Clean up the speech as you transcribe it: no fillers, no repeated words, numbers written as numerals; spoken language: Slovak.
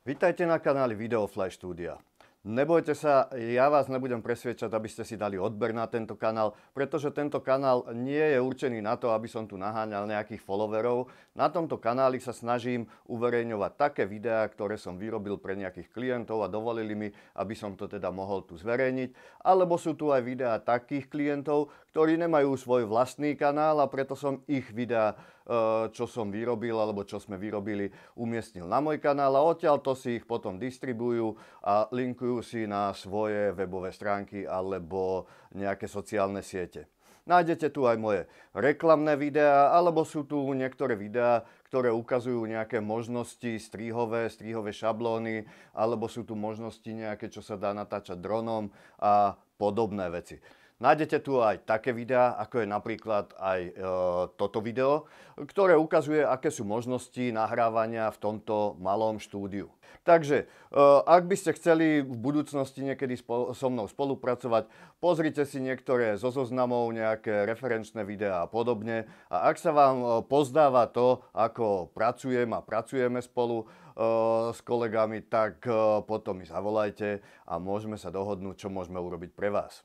Vítajte na kanáli Videofly Štúdia. Nebojte sa, ja vás nebudem presviečať, aby ste si dali odber na tento kanál, pretože tento kanál nie je určený na to, aby som tu naháňal nejakých followerov. Na tomto kanáli sa snažím uverejňovať také videá, ktoré som vyrobil pre nejakých klientov a dovolili mi, aby som to teda mohol tu zverejniť. Alebo sú tu aj videá takých klientov, ktorí nemajú svoj vlastný kanál a preto som ich videá, čo som vyrobil alebo čo sme vyrobili, umiestnil na môj kanál a odtiaľto si ich potom distribujú a linkujú si na svoje webové stránky alebo nejaké sociálne siete. Nájdete tu aj moje reklamné videá, alebo sú tu niektoré videá, ktoré ukazujú nejaké možnosti strihové šablóny, alebo sú tu možnosti nejaké, čo sa dá natáčať dronom a podobné veci. Nájdete tu aj také videá, ako je napríklad aj toto video, ktoré ukazuje, aké sú možnosti nahrávania v tomto malom štúdiu. Takže, ak by ste chceli v budúcnosti niekedy so mnou spolupracovať, pozrite si niektoré zo zoznamov, nejaké referenčné videá a podobne. A ak sa vám pozdáva to, ako pracujem a pracujeme spolu s kolegami, tak potom mi zavolajte a môžeme sa dohodnúť, čo môžeme urobiť pre vás.